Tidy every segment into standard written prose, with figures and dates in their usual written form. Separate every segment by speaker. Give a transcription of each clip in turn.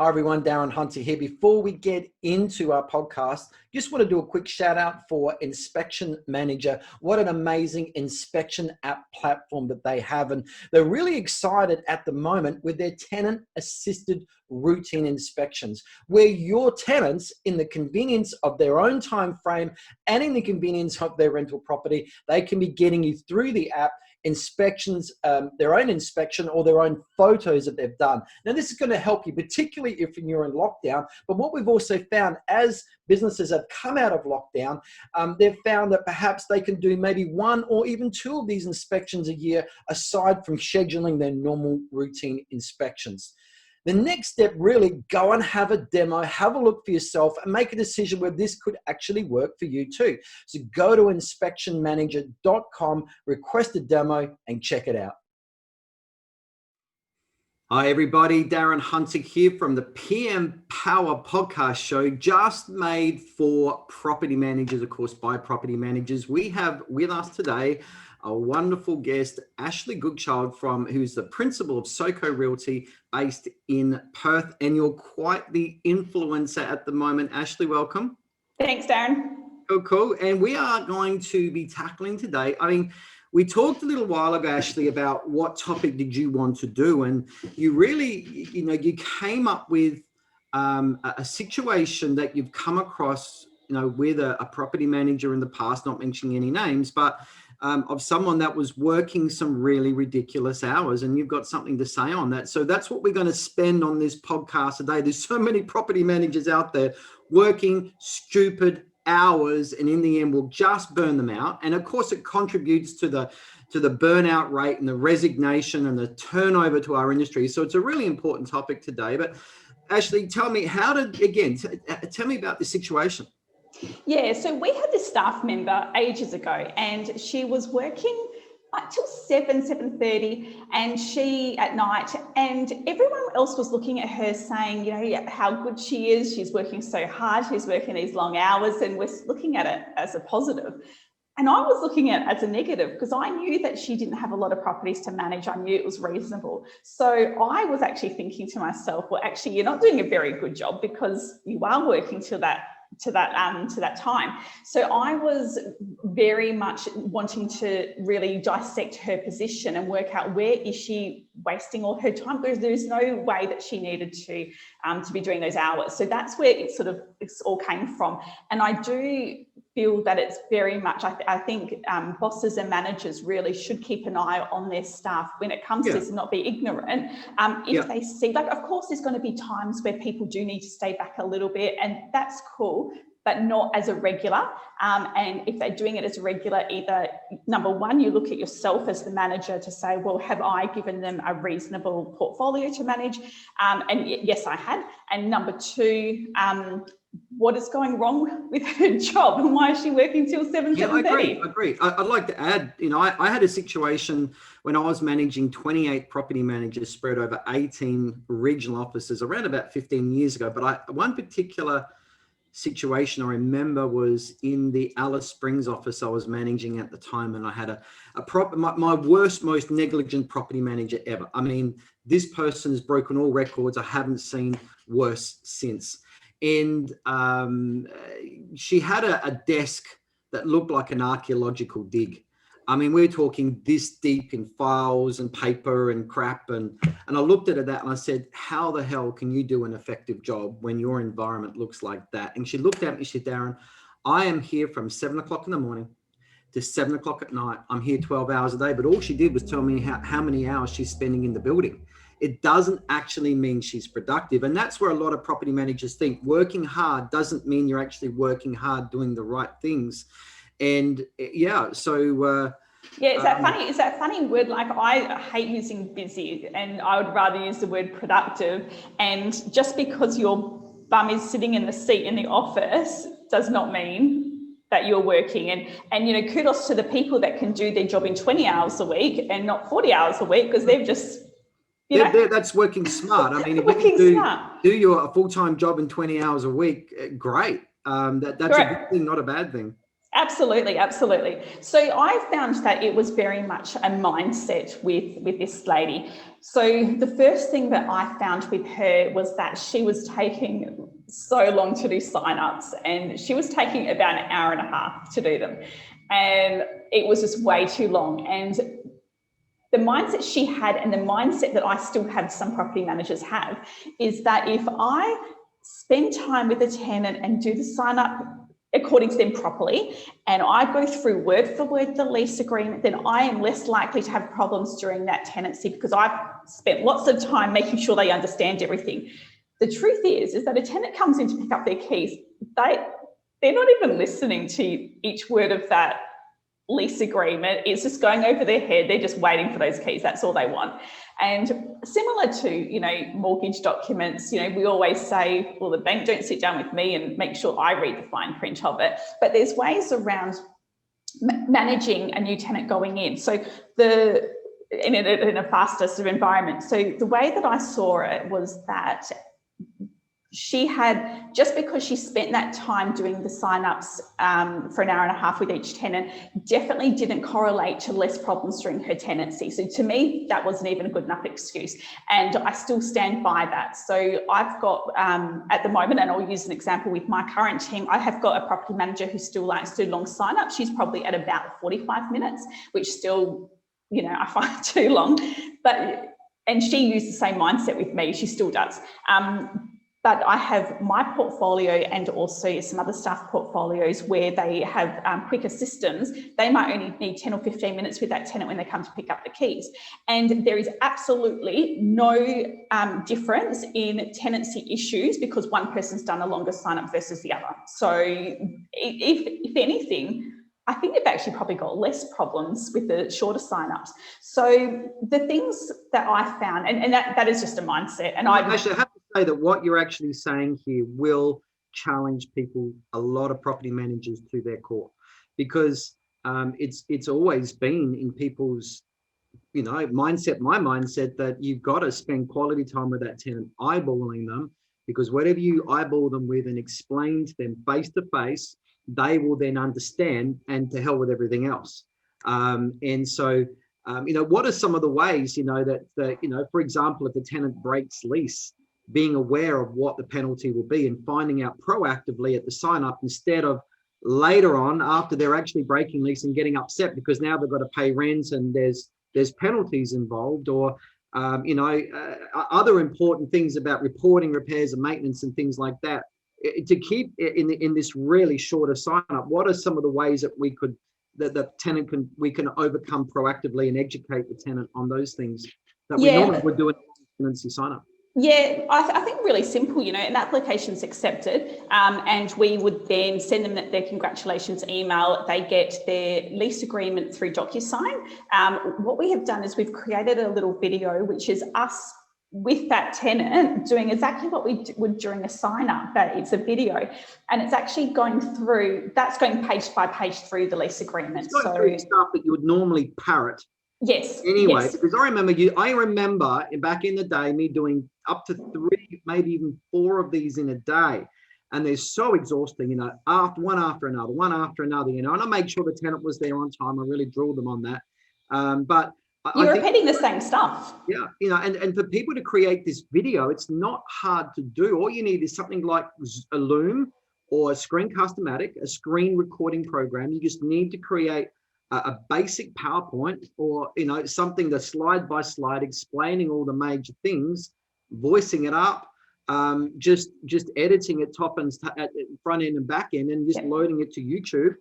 Speaker 1: Hi everyone, Darren Hunter here. Before we get into our podcast, just want to do a quick shout out for Inspection Manager. What an amazing inspection app platform that they have. And they're really excited at the moment with their tenant assisted routine inspections, where your tenants, in the convenience of their own time frame and in the convenience of their rental property, they can be getting you through the app inspections, their own inspection or their own photos that they've done. Now, this is going to help you, particularly if you're in lockdown. But what we've also found as businesses have come out of lockdown, they've found that perhaps they can do maybe one or even two of these inspections a year, aside from scheduling their normal routine inspections. The next step, really go and have a demo, have a look for yourself and make a decision where this could actually work for you too. So go to inspectionmanager.com, request a demo and check it out. Hi everybody, Darren Hunter here from the PM Power podcast show, just made for property managers, of course, by property managers. We have with us today a wonderful guest, Ashleigh Goodchild, who's the principal of Soko Realty based in Perth. And you're quite the influencer at the moment. Ashleigh, welcome.
Speaker 2: Thanks, Darren.
Speaker 1: Cool. And we are going to be tackling today, we talked a little while ago, Ashleigh, about what topic did you want to do? And you really, you came up with a situation that you've come across, with a property manager in the past, not mentioning any names, but of someone that was working some really ridiculous hours, and you've got something to say on that. So that's what we're going to spend on this podcast today. There's so many property managers out there working stupid hours, and in the end will just burn them out. And of course it contributes to the burnout rate and the resignation and the turnover to our industry. So it's a really important topic today. But Ashleigh, tell me tell me about the situation.
Speaker 2: Yeah, so we had this staff member ages ago, and she was working till 7:30 and she at night, and everyone else was looking at her saying, how good she is. She's working so hard. She's working these long hours, and we're looking at it as a positive. And I was looking at it as a negative because I knew that she didn't have a lot of properties to manage. I knew it was reasonable. So I was actually thinking to myself, well, actually, you're not doing a very good job because you are working to that time. So I was very much wanting to really dissect her position and work out where is she wasting all her time, because there's no way that she needed to be doing those hours. So that's where it's all came from. And I do feel that it's very much, I think bosses and managers really should keep an eye on their staff when it comes to this, and not be ignorant. If they see, of course, there's going to be times where people do need to stay back a little bit, and that's cool, but not as a regular. And if they're doing it as a regular, either number one, you look at yourself as the manager to say, well, have I given them a reasonable portfolio to manage? And yes, I had. And number two, what is going wrong with her job, and why is she working till 7:30?
Speaker 1: Yeah, I agree. I'd like to add, I had a situation when I was managing 28 property managers spread over 18 regional offices around about 15 years ago. But one particular situation I remember was in the Alice Springs office I was managing at the time, and I had my worst, most negligent property manager ever. This person has broken all records. I haven't seen worse since. And she had a desk that looked like an archaeological dig. We're talking this deep in files and paper and crap. And I looked at that and I said, how the hell can you do an effective job when your environment looks like that? And she looked at me, she said, Darren, I am here from 7 o'clock in the morning to 7 o'clock at night. I'm here 12 hours a day. But all she did was tell me how many hours she's spending in the building. It doesn't actually mean she's productive. And that's where a lot of property managers think working hard doesn't mean you're actually working hard doing the right things. And it's
Speaker 2: that funny word. Like, I hate using busy, and I would rather use the word productive. And just because your bum is sitting in the seat in the office does not mean that you're working. And kudos to the people that can do their job in 20 hours a week and not 40 hours a week, because they've just
Speaker 1: that's working smart. If you can do your full-time job in 20 hours a week, great. That's a good thing, not a bad thing.
Speaker 2: Absolutely, absolutely. So I found that it was very much a mindset with this lady. So the first thing that I found with her was that she was taking so long to do sign-ups, and she was taking about an hour and a half to do them. And it was just way too long. And the mindset she had, and the mindset that I still have, some property managers have, is that if I spend time with the tenant and do the sign up according to them properly, and I go through word for word the lease agreement, then I am less likely to have problems during that tenancy, because I've spent lots of time making sure they understand everything. The truth is that a tenant comes in to pick up their keys, they're not even listening to each word of that lease agreement. It's just going over their head. They're just waiting for those keys. That's all they want. And similar to, mortgage documents, we always say, well, the bank don't sit down with me and make sure I read the fine print of it. But there's ways around managing a new tenant going in. So in a faster sort of environment. So the way that I saw it was that she had, just because she spent that time doing the sign-ups for an hour and a half with each tenant, definitely didn't correlate to less problems during her tenancy. So to me, that wasn't even a good enough excuse. And I still stand by that. So I've got, at the moment, and I'll use an example with my current team, I have got a property manager who still likes to do long sign-ups. She's probably at about 45 minutes, which still, I find too long. And she used the same mindset with me. She still does. But I have my portfolio and also some other staff portfolios where they have quicker systems. They might only need 10 or 15 minutes with that tenant when they come to pick up the keys. And there is absolutely no difference in tenancy issues because one person's done a longer sign up versus the other. So if anything, I think they've actually probably got less problems with the shorter sign-ups. So the things that I found, and that is just a mindset. And I
Speaker 1: actually have to say that what you're actually saying here will challenge people, a lot of property managers, to their core, because it's always been in people's mindset, my mindset, that you've got to spend quality time with that tenant, eyeballing them, because whatever you eyeball them with and explain to them face to face, they will then understand, and to hell with everything else. And so, what are some of the ways, that, for example, if the tenant breaks lease, being aware of what the penalty will be and finding out proactively at the sign up, instead of later on after they're actually breaking lease and getting upset because now they've got to pay rent and there's penalties involved, or other important things about reporting repairs and maintenance and things like that. To keep in this really shorter sign up, what are some of the ways that we can overcome proactively and educate the tenant on those things that we normally would do in a tenancy sign up?
Speaker 2: Yeah, I think really simple, an application's accepted, and we would then send them their congratulations email. They get their lease agreement through DocuSign. What we have done is we've created a little video, which is us with that tenant doing exactly what we would during a sign up, but it's a video, and it's actually going page by page through the lease agreement.
Speaker 1: It's going through stuff that you would normally parrot.
Speaker 2: Yes.
Speaker 1: Anyway,
Speaker 2: yes.
Speaker 1: Because I remember back in the day me doing up to 3, maybe even 4 of these in a day, and they're so exhausting. One after another. And I make sure the tenant was there on time. I really drilled them on that. But
Speaker 2: you're repeating the same stuff.
Speaker 1: Yeah, and for people to create this video, it's not hard to do. All you need is something like a Loom or a Screencast-O-Matic, a screen recording program. You just need to create a basic PowerPoint, or something that's slide by slide explaining all the major things, voicing it up, just editing it top and at front end and back end, and just loading it to YouTube.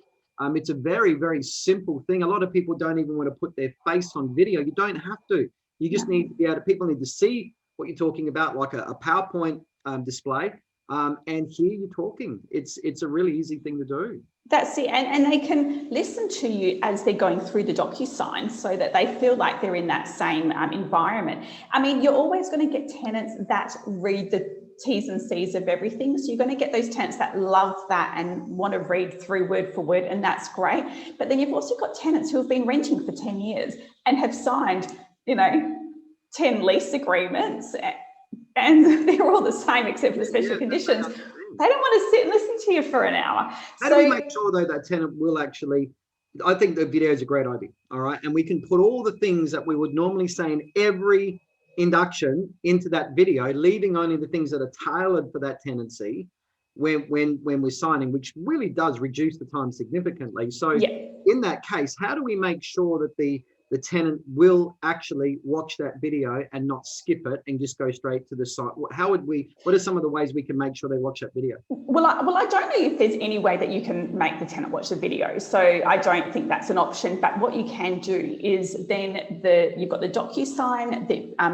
Speaker 1: It's a very, very simple thing. A lot of people don't even want to put their face on video. You don't have to. You just need to be able to, people need to see what you're talking about, like a PowerPoint display, and hear you talking. It's a really easy thing to do.
Speaker 2: That's it. And they can listen to you as they're going through the DocuSign, so that they feel like they're in that same environment. I mean, you're always going to get tenants that read the T's and C's of everything. So you're going to get those tenants that love that and want to read through word for word, and that's great. But then you've also got tenants who have been renting for 10 years and have signed, 10 lease agreements, and they're all the same except for the special conditions. They don't want to sit and listen to you for an hour.
Speaker 1: How do we make sure though that tenant will actually, I think the video is a great idea. All right. And we can put all the things that we would normally say in every induction into that video, leaving only the things that are tailored for that tenancy when we're signing, which really does reduce the time significantly. So in that case, how do we make sure that the tenant will actually watch that video and not skip it and just go straight to the site? What are some of the ways we can make sure they watch that video?
Speaker 2: Well, I don't know if there's any way that you can make the tenant watch the video. So I don't think that's an option. But what you can do is then you've got the DocuSign,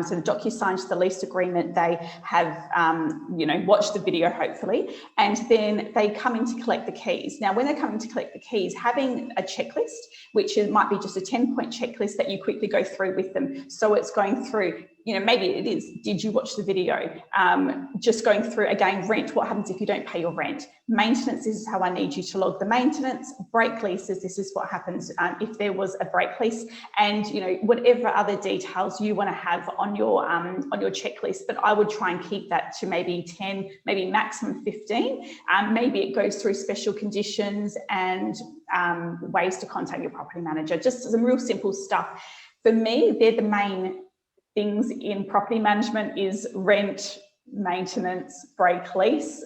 Speaker 2: so the DocuSign is the lease agreement. They have, watched the video, hopefully, and then they come in to collect the keys. Now, when they're coming to collect the keys, having a checklist, which might be just a 10-point checklist that you quickly go through with them. So it's going through, maybe it is, did you watch the video? Just going through, again, rent, what happens if you don't pay your rent? Maintenance, this is how I need you to log the maintenance. Break leases, this is what happens if there was a break lease. And, whatever other details you want to have on your checklist, but I would try and keep that to maybe 10, maybe maximum 15. Maybe it goes through special conditions and ways to contact your property manager, just some real simple stuff. For me, they're the main things in property management is rent, maintenance, break lease.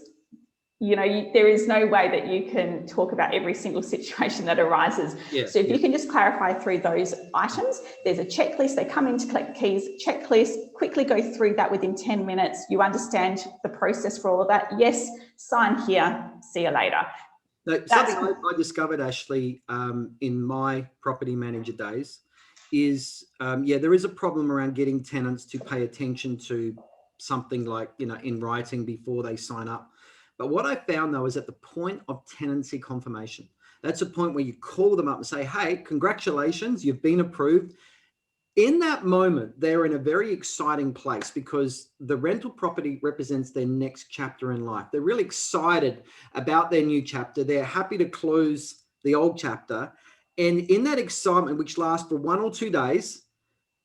Speaker 2: There is no way that you can talk about every single situation that arises. So if you can just clarify through those items, there's a checklist, they come in to collect the keys, checklist, quickly go through that within 10 minutes. You understand the process for all of that. Yes, sign here, see you later.
Speaker 1: Now, something I discovered, Ashleigh, in my property manager days is, there is a problem around getting tenants to pay attention to something like, in writing before they sign up. But what I found, though, is at the point of tenancy confirmation, that's a point where you call them up and say, hey, congratulations, you've been approved. In that moment, they're in a very exciting place because the rental property represents their next chapter in life. They're really excited about their new chapter. They're happy to close the old chapter. And in that excitement, which lasts for 1 or 2 days,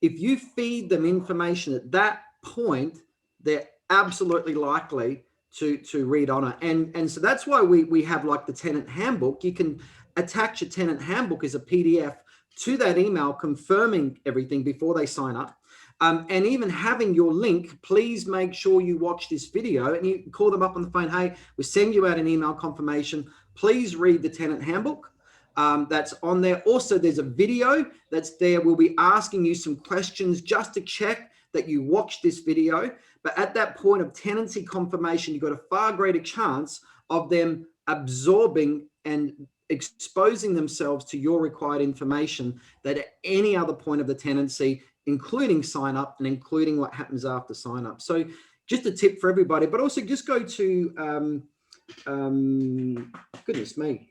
Speaker 1: if you feed them information at that point, they're absolutely likely to read on it. And so that's why we have like the tenant handbook. You can attach a tenant handbook as a PDF to that email confirming everything before they sign up. And even having your link, please make sure you watch this video, and you call them up on the phone. Hey, we send you out an email confirmation. Please read the tenant handbook. That's on there. Also, there's a video that's there. We'll be asking you some questions just to check that you watched this video. But at that point of tenancy confirmation, you've got a far greater chance of them absorbing and exposing themselves to your required information than at any other point of the tenancy, including sign up and including what happens after sign up. So just a tip for everybody, but also just go to, goodness me,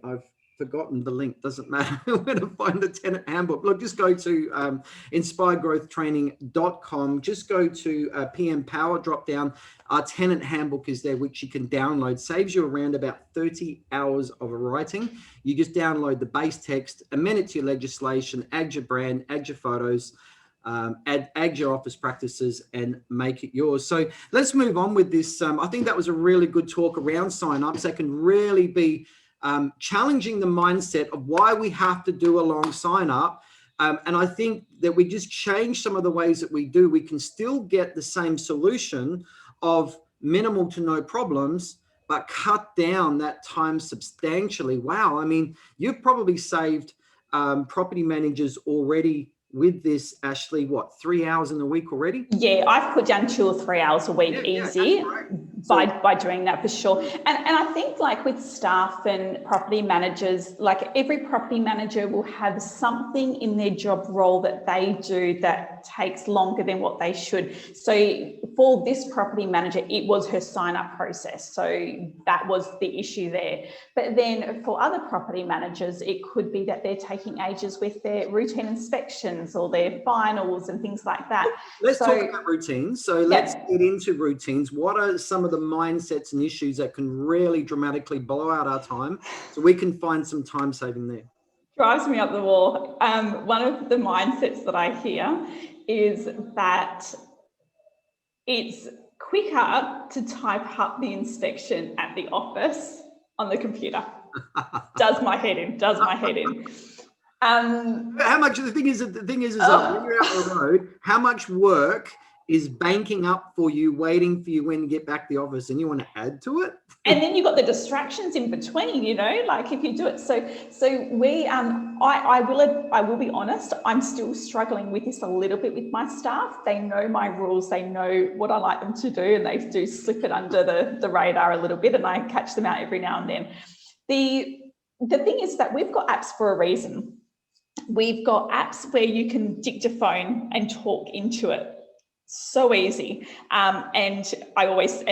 Speaker 1: I've forgotten the link. Doesn't matter where to find the tenant handbook. Look, just go to inspiredgrowthtraining.com. Just go to PM Power drop down. Our tenant handbook is there, which you can download. Saves you around about 30 hours of writing. You just download the base text, amend it to your legislation, add your brand, add your photos, add your office practices, and make it yours. So let's move on with this. I think that was a really good talk around sign-ups that can really be challenging the mindset of why we have to do a long sign up. And I think that we just change some of the ways that we do. We can still get the same solution of minimal to no problems, but cut down that time substantially. Wow. I mean, you've probably saved property managers already with this, Ashleigh, what, 3 hours in the week already?
Speaker 2: Yeah, I've put down 2 or 3 hours a week easy by doing that for sure. And I think like with staff and property managers, like every property manager will have something in their job role that they do that takes longer than what they should. So for this property manager, it was her sign up process. So that was the issue there. But then for other property managers, it could be that they're taking ages with their routine inspections or their finals and things like that.
Speaker 1: Let's talk about routines. So let's get into routines. What are some of the mindsets and issues that can really dramatically blow out our time so we can find some time saving there?
Speaker 2: Drives me up the wall. One of the mindsets that I hear is that it's quicker to type up the inspection at the office on the computer. Does my head in.
Speaker 1: How much? The thing is that when you're out on the road, how much work is banking up for you, waiting for you when you get back to the office, and you want to add to it?
Speaker 2: And then you've got the distractions in between, you know, like if you do it. So we, I will be honest, I'm still struggling with this a little bit with my staff. They know my rules, they know what I like them to do, and they do slip it under the radar a little bit, and I catch them out every now and then. The thing is that we've got apps for a reason. We've got apps where you can dictaphone and talk into it. So easy. And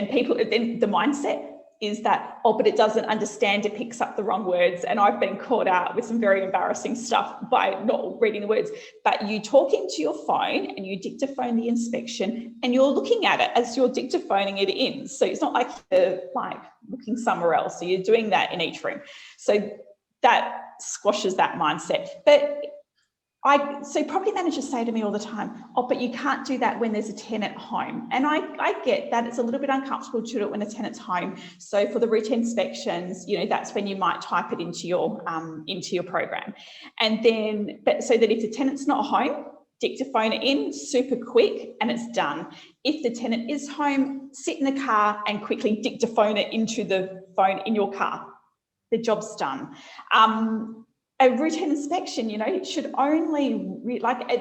Speaker 2: people, then the mindset is that, oh, but it doesn't understand, it picks up the wrong words. And I've been caught out with some very embarrassing stuff by not reading the words. But you talk into your phone and you dictaphone the inspection, and you're looking at it as you're dictaphoning it in. So it's not like you're like looking somewhere else. So you're doing that in each room. So that squashes that mindset. So property managers say to me all the time, oh, but you can't do that when there's a tenant home. And I get that it's a little bit uncomfortable to do it when a tenant's home. So for the routine inspections, you know, that's when you might type it into your program. And then, so that if the tenant's not home, dictaphone it in super quick and it's done. If the tenant is home, sit in the car and quickly dictaphone it into the phone in your car. The job's done. A routine inspection, you know, it should only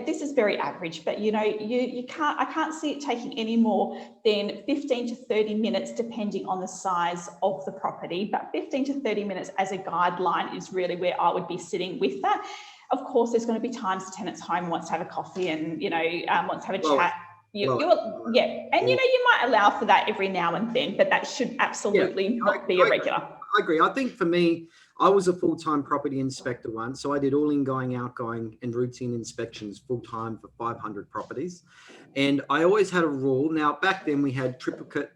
Speaker 2: this is very average, but you know, I can't see it taking any more than 15 to 30 minutes, depending on the size of the property. But 15 to 30 minutes as a guideline is really where I would be sitting with that. Of course, there's going to be times the tenant's home wants to have a coffee and, you know, wants to have a chat. And you know, you might allow for that every now and then, but that should absolutely not be a regular.
Speaker 1: I agree. I think for me, I was a full-time property inspector once, so I did all ingoing, outgoing and routine inspections full-time for 500 properties. And I always had a rule. Now, back then we had triplicate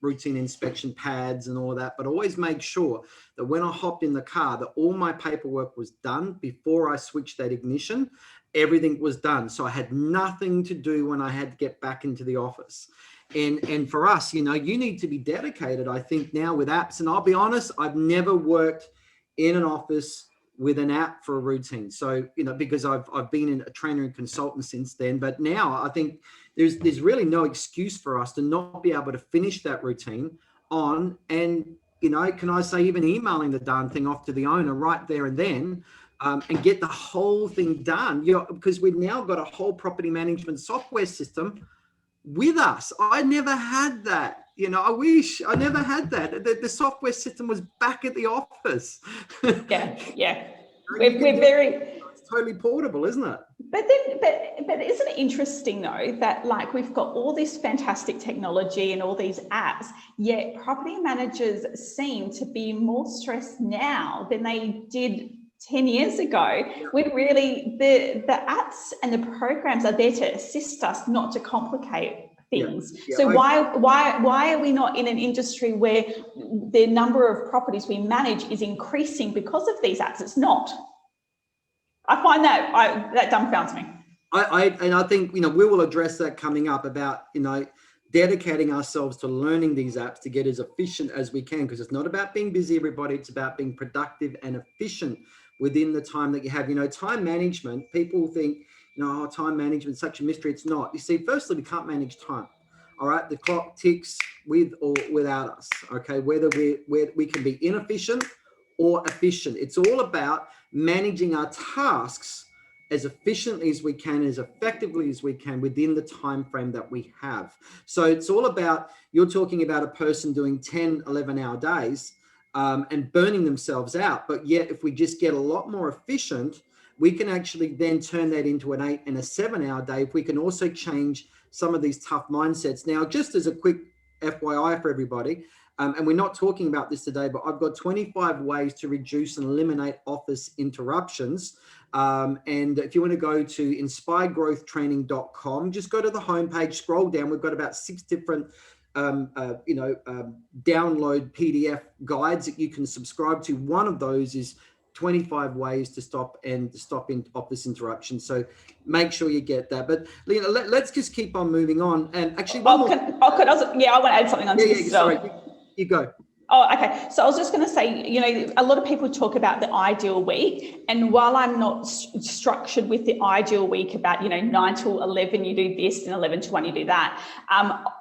Speaker 1: routine inspection pads and all of that, but I always made sure that when I hopped in the car, that all my paperwork was done before I switched that ignition. Everything was done. So I had nothing to do when I had to get back into the office. And for us, you know, you need to be dedicated, I think, now with apps. And I'll be honest, I've never worked in an office with an app for a routine. So, you know, because I've been in a trainer and consultant since then, but now I think there's really no excuse for us to not be able to finish that routine on, and, you know, can I say even emailing the darn thing off to the owner right there and then, and get the whole thing done, you know, because we've now got a whole property management software system with us. I never had that. You know, I wish I never had that. The software system was back at the office.
Speaker 2: Yeah. We're very...
Speaker 1: It's totally portable, isn't it?
Speaker 2: But isn't it interesting though that like we've got all this fantastic technology and all these apps, yet property managers seem to be more stressed now than they did 10 years ago, when really the apps and the programs are there to assist us, not to complicate things. So why are we not in an industry where the number of properties we manage is increasing because of these apps? It's not. I find that dumbfounds me.
Speaker 1: I think, you know, we will address that coming up about, you know, dedicating ourselves to learning these apps to get as efficient as we can, because it's not about being busy, everybody. It's about being productive and efficient within the time that you have. You know, time management, people think, you know, time management is such a mystery. It's not. You see, firstly, we can't manage time. All right, the clock ticks with or without us. Okay, whether we can be inefficient or efficient. It's all about managing our tasks as efficiently as we can, as effectively as we can within the time frame that we have. So it's all about, you're talking about a person doing 10, 11-hour days and burning themselves out. But yet, if we just get a lot more efficient, we can actually then turn that into an 8 and a 7-hour day if we can also change some of these tough mindsets. Now, just as a quick FYI for everybody, and we're not talking about this today, but I've got 25 ways to reduce and eliminate office interruptions. And if you want to go to inspiregrowthtraining.com, just go to the homepage, scroll down. We've got about 6 different download PDF guides that you can subscribe to. One of those is 25 ways to stop in office interruptions. So make sure you get that. But Lena, let's just keep on moving on. And actually,
Speaker 2: I want to add something onto this.
Speaker 1: Sorry, you go.
Speaker 2: Oh, okay. So I was just going to say, a lot of people talk about the ideal week. And while I'm not structured with the ideal week about, 9 till 11, you do this, and 11 to 1, you do that.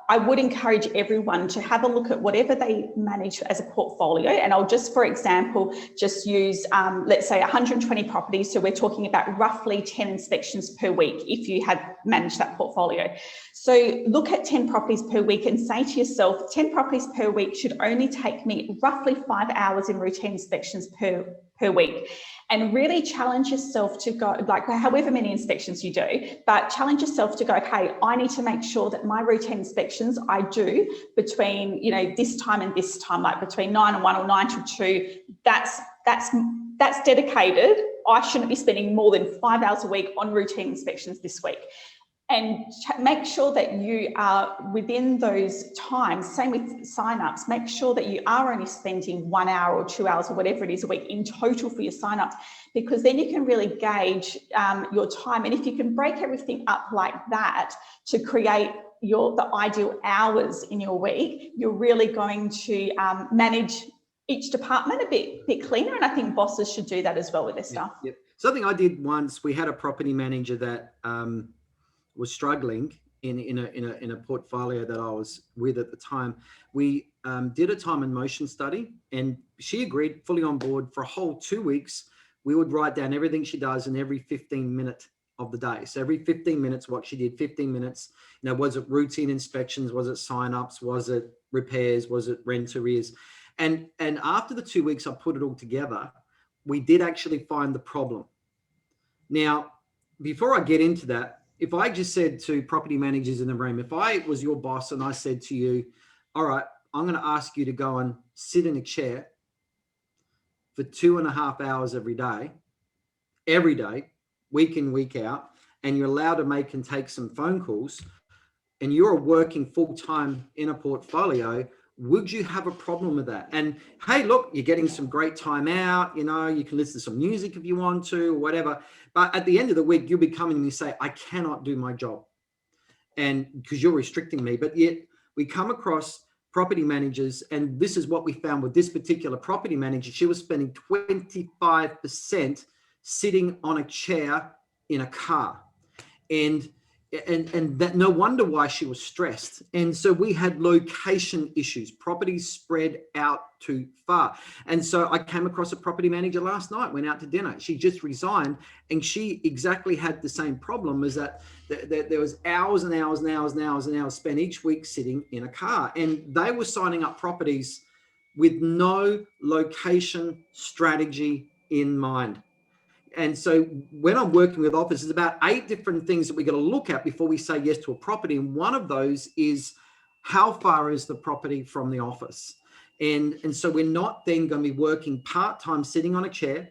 Speaker 2: I would encourage everyone to have a look at whatever they manage as a portfolio. And I'll just, for example, just use, let's say 120 properties. So we're talking about roughly 10 inspections per week if you had managed that portfolio. So look at 10 properties per week and say to yourself, 10 properties per week should only take me roughly 5 hours in routine inspections per week. And really challenge yourself to go, like however many inspections you do, but challenge yourself to go, okay, I need to make sure that my routine inspections I do between, this time and this time, like between 9 and 1 or 9 to 2, that's dedicated. I shouldn't be spending more than 5 hours a week on routine inspections this week. And make sure that you are within those times. Same with sign-ups. Make sure that you are only spending 1 hour or 2 hours or whatever it is a week in total for your sign-ups, because then you can really gauge your time. And if you can break everything up like that to create the ideal hours in your week, you're really going to manage each department a bit cleaner. And I think bosses should do that as well with their stuff.
Speaker 1: Yep. Something I did once, we had a property manager that was struggling in a portfolio that I was with at the time. We did a time and motion study, and she agreed, fully on board. For a whole 2 weeks, we would write down everything she does in every 15 minutes of the day. So every 15 minutes, what she did, 15 minutes, was it routine inspections? Was it sign-ups? Was it repairs? Was it rent arrears? And after the 2 weeks, I put it all together. We did actually find the problem. Now, before I get into that, if I just said to property managers in the room, if I was your boss and I said to you, all right, I'm going to ask you to go and sit in a chair for 2.5 hours every day, week in, week out, and you're allowed to make and take some phone calls, and you're working full-time in a portfolio, would you have a problem with that? And hey, look, you're getting some great time out, you can listen to some music if you want to, or whatever. But at the end of the week, you'll be coming and you say, I cannot do my job. And because you're restricting me. But yet we come across property managers, and this is what we found with this particular property manager. She was spending 25% sitting on a chair in a car. And that, no wonder why she was stressed. And so we had location issues, properties spread out too far. And so I came across a property manager last night, went out to dinner. She just resigned, and she exactly had the same problem, as that there was hours and hours and hours and hours and hours spent each week sitting in a car. And they were signing up properties with no location strategy in mind. And so when I'm working with offices, about 8 different things that we got to look at before we say yes to a property. And one of those is, how far is the property from the office? And so we're not then going to be working part-time sitting on a chair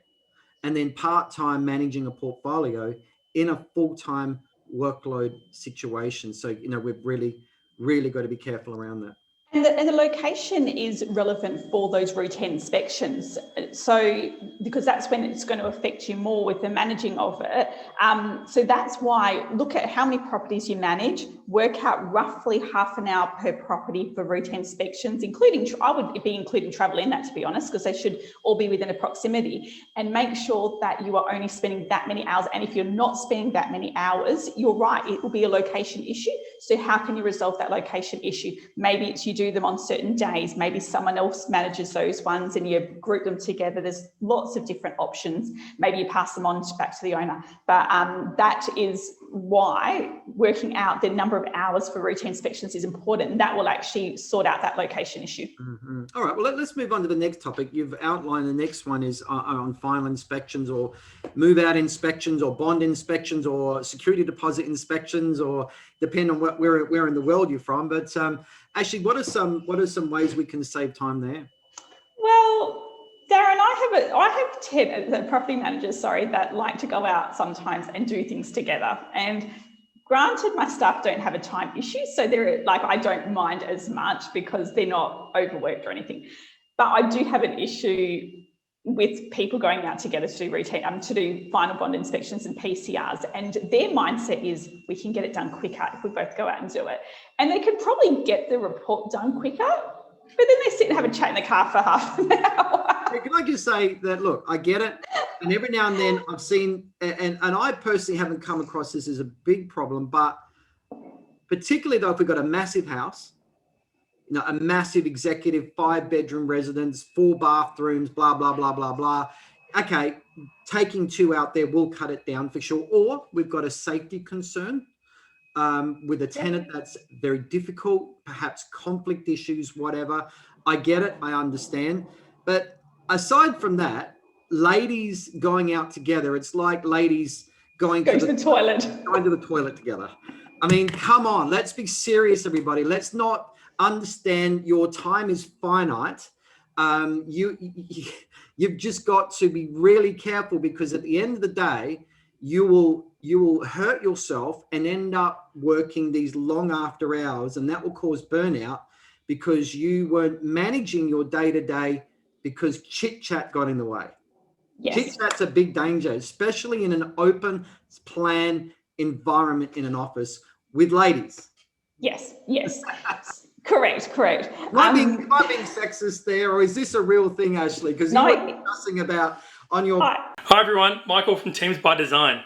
Speaker 1: and then part-time managing a portfolio in a full-time workload situation. So, we've really, really got to be careful around that.
Speaker 2: And the location is relevant for those routine inspections. So, because that's when it's going to affect you more with the managing of it. So that's why look at how many properties you manage, work out roughly half an hour per property for routine inspections, I would be including travel in that, to be honest, because they should all be within a proximity, and make sure that you are only spending that many hours. And if you're not spending that many hours, you're right, it will be a location issue. So how can you resolve that location issue? Maybe it's you do them on certain days, maybe someone else manages those ones and you group them together. There's lots of different options. Maybe you pass them on back to the owner. But that is why working out the number of hours for routine inspections is important, and that will actually sort out that location issue.
Speaker 1: Mm-hmm. All right, well, let's move on to the next topic. You've outlined the next one is on final inspections, or move out inspections, or bond inspections, or security deposit inspections, or depend on where in the world you're from. But Ashleigh, what are some ways we can save time there?
Speaker 2: Well, Darren, I have 10 property managers, that like to go out sometimes and do things together. And granted, my staff don't have a time issue, so they're I don't mind as much because they're not overworked or anything. But I do have an issue with people going out together to do routine, to do final bond inspections and PCRs, and their mindset is we can get it done quicker if we both go out and do it. And they could probably get the report done quicker, but then they sit and have a chat in the car for half an hour.
Speaker 1: Can I just say that, look, I get it. And every now and then I've seen, and I personally haven't come across this as a big problem, but particularly though, if we've got a massive house, a massive executive 5-bedroom residence, 4 bathrooms, blah, blah, blah, blah, blah. Okay, taking 2 out there will cut it down for sure. Or we've got a safety concern with a tenant that's very difficult, perhaps conflict issues, whatever. I get it, I understand. But aside from that, ladies going out together, it's like ladies going to the toilet together. I mean, come on, let's be serious, everybody. Let's not understand your time is finite. You've just got to be really careful, because at the end of the day, you will hurt yourself and end up working these long after hours, and that will cause burnout because you weren't managing your day-to-day because chit-chat got in the way. Yes. Chit-chat's a big danger, especially in an open plan environment in an office with ladies.
Speaker 2: Yes. Correct.
Speaker 1: Am I being sexist there, or is this a real thing, Ashleigh? Because you were discussing about on your...
Speaker 3: Hi everyone, Michael from Teams by Design.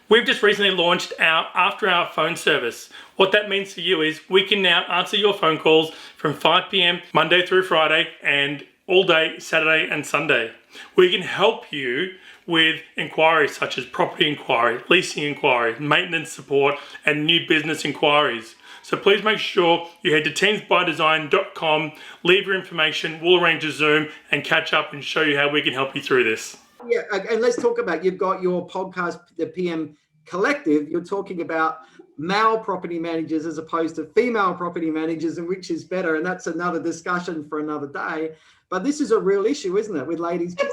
Speaker 3: We've just recently launched our after-hour phone service. What that means for you is we can now answer your phone calls from 5 p.m. Monday through Friday and all day Saturday and Sunday. We can help you with inquiries such as property inquiry, leasing inquiry, maintenance support, and new business inquiries. So please make sure you head to teamsbydesign.com, leave your information, we'll arrange a Zoom and catch up and show you how we can help you through this.
Speaker 1: Yeah, and let's talk about, you've got your podcast, the PM Collective, you're talking about male property managers as opposed to female property managers, and which is better, and that's another discussion for another day. But this is a real issue, isn't it, with ladies?
Speaker 2: They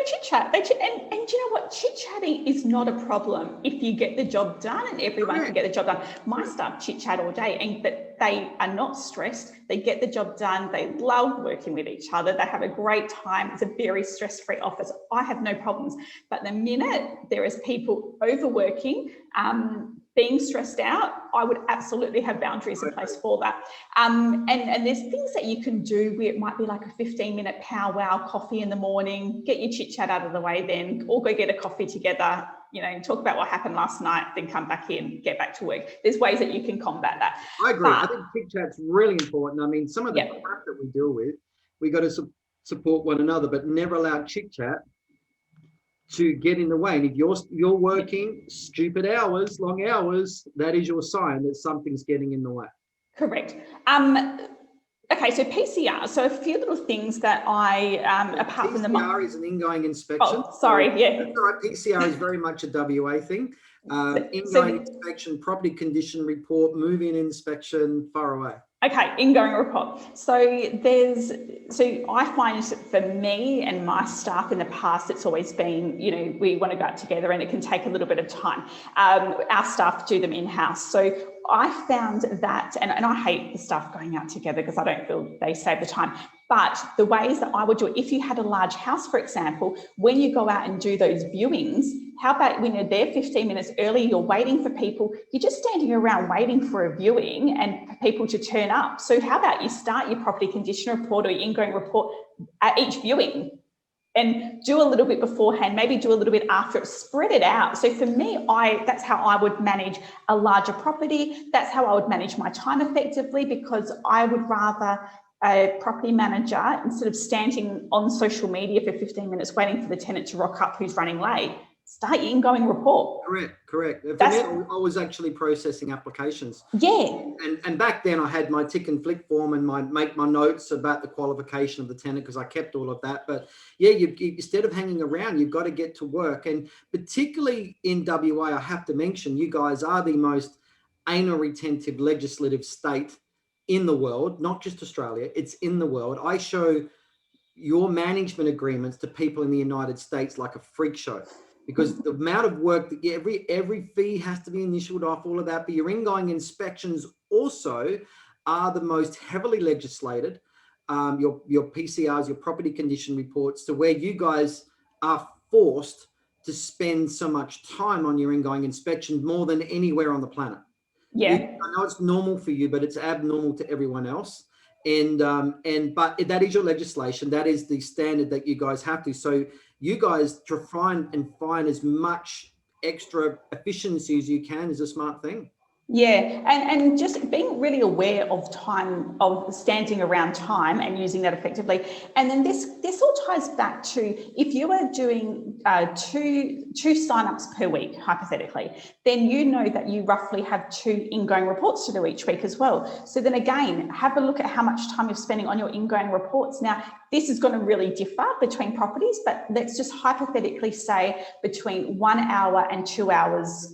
Speaker 2: chit-chat. And you know what? Chit-chatting is not a problem if you get the job done, and everyone can get the job done. My staff chit-chat all day, but they are not stressed. They get the job done. They love working with each other. They have a great time. It's a very stress-free office. I have no problems. But the minute there is people overworking, being stressed out, I would absolutely have boundaries in place for that. And there's things that you can do where it might be like a 15-minute powwow coffee in the morning, get your chit chat out of the way then, or go get a coffee together, talk about what happened last night, then come back in, get back to work. There's ways that you can combat that. I
Speaker 1: agree. I think chit chat's really important. I mean, some of the crap that we deal with, we got to support one another, but never allow chit chat to get in the way. And if you're working stupid hours, long hours, that is your sign that something's getting in the way.
Speaker 2: Correct. Okay, so PCR. So a few little things that I, apart from the...
Speaker 1: PCR is an ingoing inspection.
Speaker 2: Oh, sorry, yeah.
Speaker 1: That's all right. PCR is very much a WA thing. Ingoing inspection, property condition report, move-in inspection, far away.
Speaker 2: Okay, ingoing report. So I find for me and my staff in the past, it's always been, we want to go out together and it can take a little bit of time. Our staff do them in-house. So I found that, and I hate the staff going out together because I don't feel they save the time. But the ways that I would do it, if you had a large house, for example, when you go out and do those viewings, how about when you're there 15 minutes early, you're waiting for people, you're just standing around waiting for a viewing and for people to turn up. So how about you start your property condition report or your ingoing report at each viewing and do a little bit beforehand, maybe do a little bit after it, spread it out. So for me, that's how I would manage a larger property. That's how I would manage my time effectively, because I would rather a property manager, instead of standing on social media for 15 minutes waiting for the tenant to rock up who's running late, start your ingoing report.
Speaker 1: Correct. For me, I was actually processing applications.
Speaker 2: Yeah.
Speaker 1: And back then I had my tick and flick form and make my notes about the qualification of the tenant, because I kept all of that. But yeah, you instead of hanging around, you've got to get to work. And particularly in WA, I have to mention, you guys are the most anal retentive legislative state in the world, not just Australia, it's in the world. I show your management agreements to people in the United States like a freak show, because the amount of work that every fee has to be initialed off, all of that. But your ingoing inspections also are the most heavily legislated. your PCRs, your property condition reports, to where you guys are forced to spend so much time on your ingoing inspection, more than anywhere on the planet.
Speaker 2: Yeah.
Speaker 1: I know it's normal for you, but it's abnormal to everyone else. But that is your legislation. That is the standard that you guys have to. So you guys try and find as much extra efficiency as you can is a smart thing.
Speaker 2: Yeah, and just being really aware of time, of standing around time and using that effectively. And then this all ties back to, if you are doing two signups per week, hypothetically, then you know that you roughly have 2 ingoing reports to do each week as well. So then again, have a look at how much time you're spending on your ingoing reports. Now, this is going to really differ between properties, but let's just hypothetically say between 1 hour and 2 hours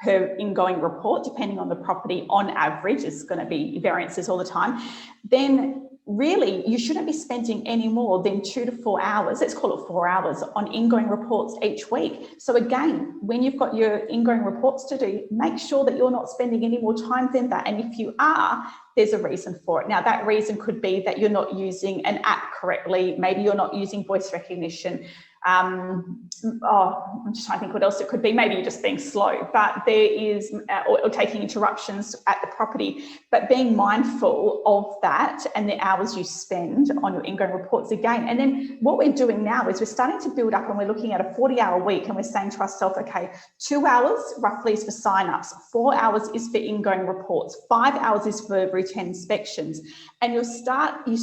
Speaker 2: per ingoing report, depending on the property. On average, it's going to be variances all the time. Then really you shouldn't be spending any more than 2 to 4 hours, let's call it 4 hours, on ingoing reports each week. So again, when you've got your ingoing reports to do, make sure that you're not spending any more time than that. And if you are, there's a reason for it. Now, that reason could be that you're not using an app correctly. Maybe you're not using voice recognition. I'm just trying to think what else it could be. Maybe you're just being slow, but there is, or taking interruptions at the property, but being mindful of that and the hours you spend on your ingoing reports again. And then what we're doing now is we're starting to build up, and we're looking at a 40-hour week, and we're saying to ourselves, okay, 2 hours roughly is for sign-ups, 4 hours is for ingoing reports, 5 hours is for routine inspections. And you're starting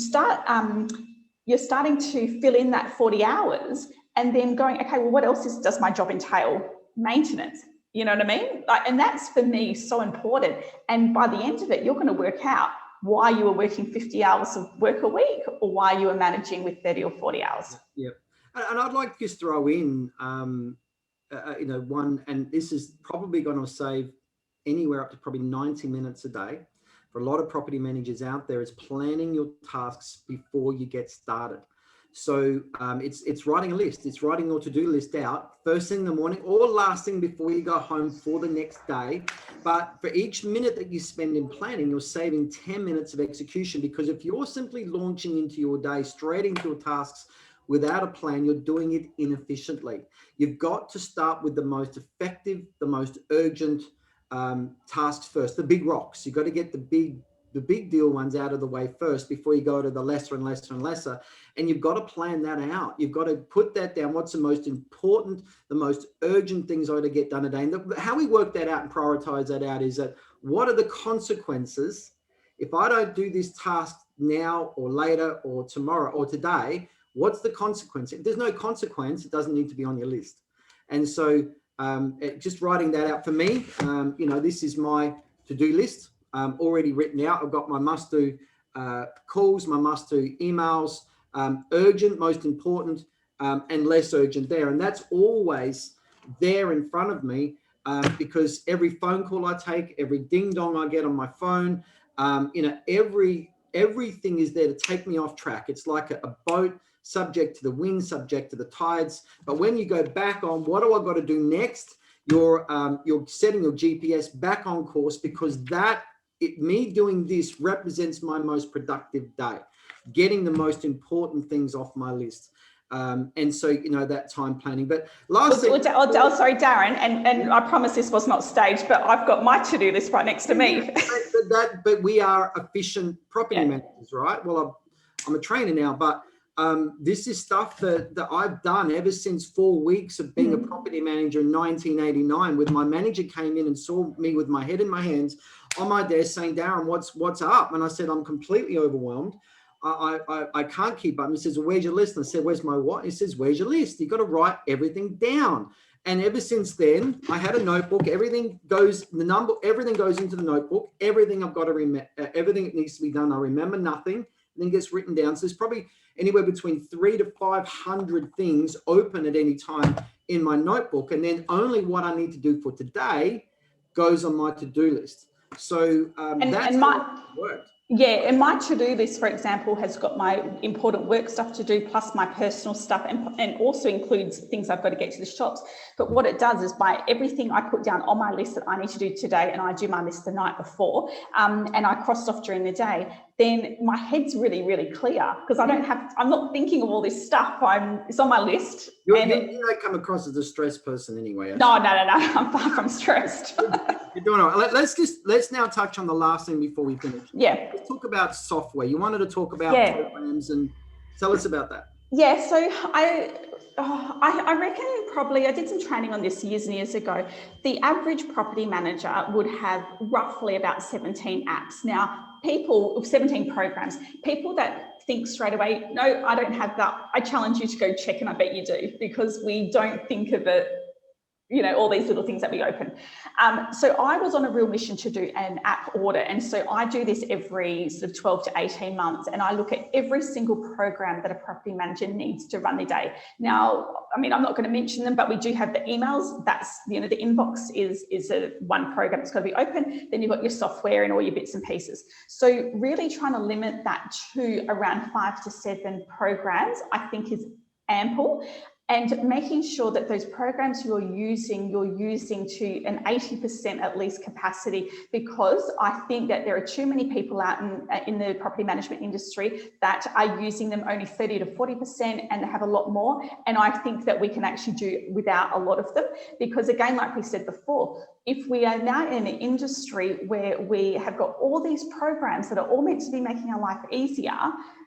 Speaker 2: to fill in that 40 hours and then going, okay, well, what else does my job entail? Maintenance, you know what I mean? And that's, for me, so important. And by the end of it, you're going to work out why you were working 50 hours of work a week, or why you were managing with 30 or 40 hours.
Speaker 1: Yep. And I'd like to just throw in, one, and this is probably going to save anywhere up to probably 90 minutes a day for a lot of property managers out there, is planning your tasks before you get started. So it's writing a list. It's writing your to-do list out first thing in the morning or last thing before you go home for the next day. But for each minute that you spend in planning, you're saving 10 minutes of execution, because if you're simply launching into your day, straight into your tasks without a plan, you're doing it inefficiently. You've got to start with the most effective, the most urgent tasks first, the big rocks. You've got to get the big deal ones out of the way first before you go to the lesser and lesser and lesser. And you've got to plan that out. You've got to put that down. What's the most important, the most urgent things I got to get done today? And how we work that out and prioritize that out is that, what are the consequences if I don't do this task now or later or tomorrow or today? What's the consequence? If there's no consequence, it doesn't need to be on your list. And so just writing that out for me, this is my to-do list. Already written out. I've got my must-do calls, my must-do emails, urgent, most important, and less urgent there. And that's always there in front of me, because every phone call I take, every ding-dong I get on my phone, everything is there to take me off track. It's like a boat, subject to the wind, subject to the tides. But when you go back on, what do I got to do next? You're setting your GPS back on course, because me doing this represents my most productive day, getting the most important things off my list. And so, that time planning. But
Speaker 2: sorry, Darren, and I promise this was not staged, but I've got my to-do list right next to me.
Speaker 1: But we are efficient property managers, right? Well, I'm a trainer now, but this is stuff that I've done ever since 4 weeks of being a property manager in 1989, with my manager came in and saw me with my head in my hands on my desk saying, Darren, what's up? And I said, I'm completely overwhelmed. I can't keep up. And he says, well, where's your list? And I said, where's my what? He says, where's your list? You've got to write everything down. And ever since then, I had a notebook. Everything goes into the notebook. Everything I've got to remember, everything that needs to be done, I remember nothing. And then gets written down. So there's probably anywhere between 300 to 500 things open at any time in my notebook. And then only what I need to do for today goes on my to-do list. So that's how it worked.
Speaker 2: Yeah, and my to-do list, for example, has got my important work stuff to do, plus my personal stuff, and also includes things I've got to get to the shops. But what it does is by everything I put down on my list that I need to do today, and I do my list the night before, and I crossed off during the day, then my head's really, really clear because I'm not thinking of all this stuff. It's on my list.
Speaker 1: You don't come across as a stressed person anyway.
Speaker 2: No, I'm far from stressed.
Speaker 1: You're doing all right. Let's now touch on the last thing before we finish.
Speaker 2: Yeah.
Speaker 1: Let's talk about software. You wanted to talk about programs, and tell us about that.
Speaker 2: Yeah, so I reckon probably, I did some training on this years and years ago. The average property manager would have roughly about 17 apps. Now, 17 programs, people that think straight away, no, I don't have that. I challenge you to go check, and I bet you do, because we don't think of it, all these little things that we open. So I was on a real mission to do an app audit. And so I do this every sort of 12 to 18 months. And I look at every single program that a property manager needs to run their day. Now, I mean, I'm not going to mention them, but we do have the emails. That's, the inbox is one program that's got to be open. Then you've got your software and all your bits and pieces. So really trying to limit that to around 5 to 7 programs, I think is ample. And making sure that those programs you're using to an 80% at least capacity, because I think that there are too many people out in the property management industry that are using them only 30 to 40%, and they have a lot more. And I think that we can actually do without a lot of them, because again, like we said before, if we are now in an industry where we have got all these programs that are all meant to be making our life easier,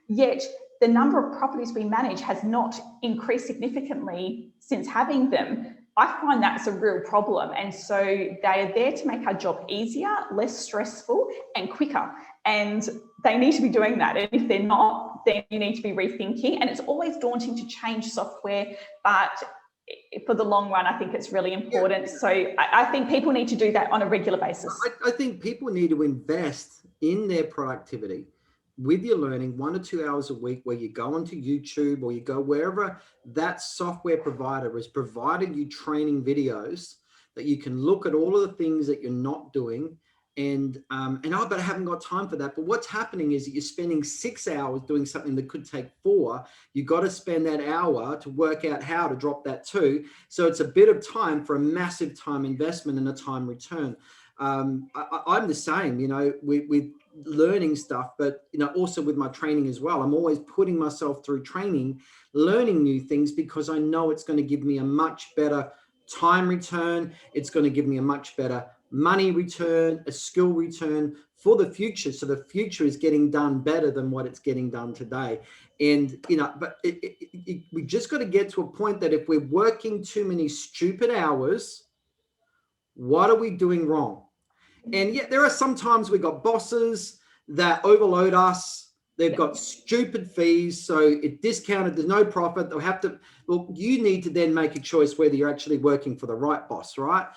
Speaker 2: yet the number of properties we manage has not increased significantly since having them, I find that's a real problem. And so they are there to make our job easier, less stressful, and quicker. And they need to be doing that. And if they're not, then you need to be rethinking. And it's always daunting to change software, but for the long run, I think it's really important. Yeah. So I think people need to do that on a regular basis.
Speaker 1: I think people need to invest in their productivity with your learning 1 to 2 hours a week, where you go onto YouTube or you go wherever that software provider has provided you training videos that you can look at all of the things that you're not doing. But I haven't got time for that. But what's happening is that you're spending 6 hours doing something that could take 4. You got to spend that hour to work out how to drop that 2. So it's a bit of time for a massive time investment and a time return. I'm the same, with learning stuff, but also with my training as well. I'm always putting myself through training, learning new things, because I know it's going to give me a much better time return. It's going to give me a much better money return, a skill return for the future. So the future is getting done better than what it's getting done today. And, but we just got to get to a point that if we're working too many stupid hours, what are we doing wrong? And yet there are sometimes we got bosses that overload us. They've got stupid fees, so it discounted, there's no profit. They'll have to, you need to then make a choice whether you're actually working for the right boss, right?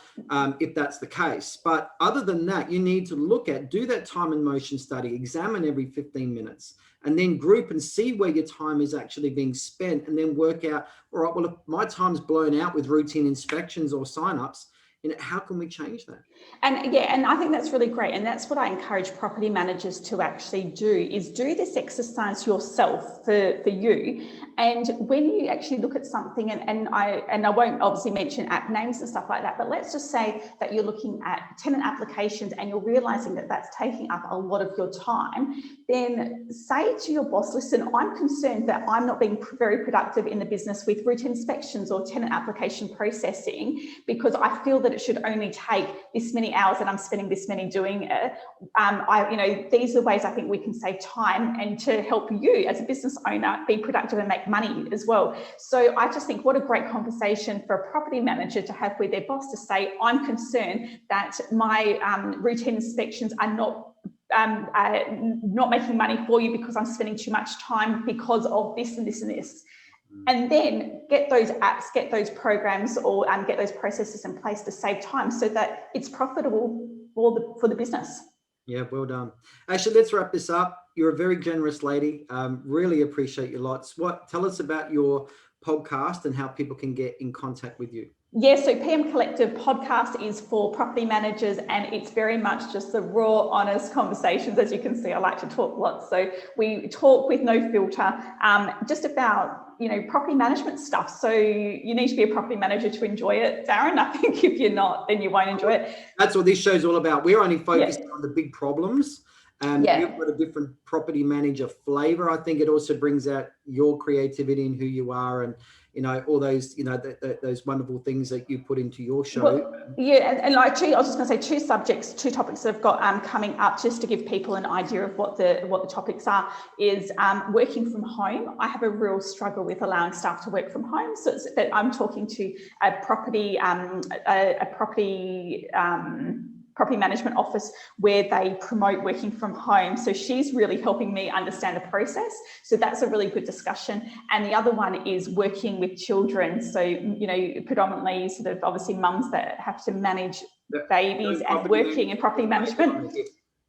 Speaker 1: If that's the case. But other than that, you need to do that time and motion study, examine every 15 minutes, and then group and see where your time is actually being spent, and then work out, all right, well, if my time's blown out with routine inspections or signups, how can we change that?
Speaker 2: And I think that's really great. And that's what I encourage property managers to actually do, is do this exercise yourself for you. And when you actually look at something, and I won't obviously mention app names and stuff like that, but let's just say that you're looking at tenant applications and you're realizing that that's taking up a lot of your time, then say to your boss, listen, I'm concerned that I'm not being very productive in the business with routine inspections or tenant application processing, because I feel that it should only take this many hours and I'm spending this many doing it. These are ways I think we can save time and to help you as a business owner be productive and make money as well. So I just think what a great conversation for a property manager to have with their boss, to say, I'm concerned that my routine inspections are not making money for you because I'm spending too much time because of this and this and this. And then get those apps, get those programs, or get those processes in place to save time so that it's profitable for the business.
Speaker 1: Yeah, well done. Actually, let's wrap this up. You're a very generous lady. Really appreciate you lots. Tell us about your podcast and how people can get in contact with you.
Speaker 2: Yeah, so PM Collective podcast is for property managers, and it's very much just the raw, honest conversations. As you can see, I like to talk lots. So we talk with no filter, just about, property management stuff. So you need to be a property manager to enjoy it, Darren. I think if you're not, then you won't enjoy it.
Speaker 1: That's what this show's all about. We're only focusing on the big problems. You've got a different property manager flavor. I think it also brings out your creativity and who you are, and all those those wonderful things that you put into your show.
Speaker 2: Well, and like I was just going to say two topics that I've got coming up, just to give people an idea of what the topics are. Is working from home. I have a real struggle with allowing staff to work from home, so I'm talking to a property management office where they promote working from home. So she's really helping me understand the process. So that's a really good discussion. And the other one is working with children. So, predominantly sort of obviously mums that have to manage babies and working in property management.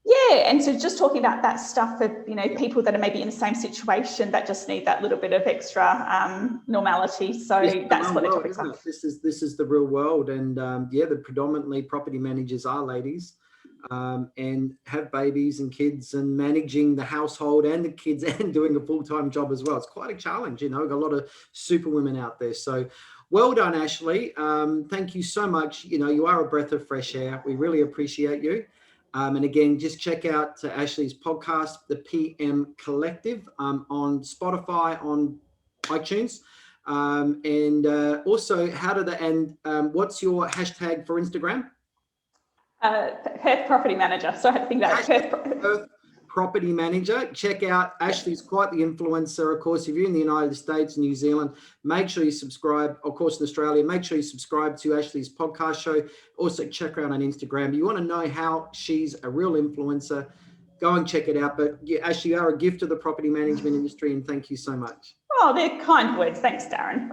Speaker 2: Yeah, and so just talking about that stuff for, people that are maybe in the same situation that just need that little bit of extra normality. So that's what the topics are.
Speaker 1: This is the real world, and the predominantly property managers are ladies, and have babies and kids and managing the household and the kids and doing a full-time job as well. It's quite a challenge, We've got a lot of super women out there. So well done, Ashleigh. Thank you so much. You are a breath of fresh air. We really appreciate you. And again, just check out Ashleigh's podcast, the PM Collective, on Spotify, on iTunes. And also, what's your hashtag for Instagram?
Speaker 2: Perth Property Manager. So I had to think about
Speaker 1: Perth Property Manager. Check out Ashleigh's quite the influencer. Of course, if you're in the United States, New Zealand, make sure you subscribe. Of course, in Australia, make sure you subscribe to Ashleigh's podcast show. Also, check her out on Instagram. You want to know how she's a real influencer, go and check it out. But Ashleigh, you are a gift to the property management industry, and thank you so much.
Speaker 2: Oh, they're kind words. Thanks, Darren.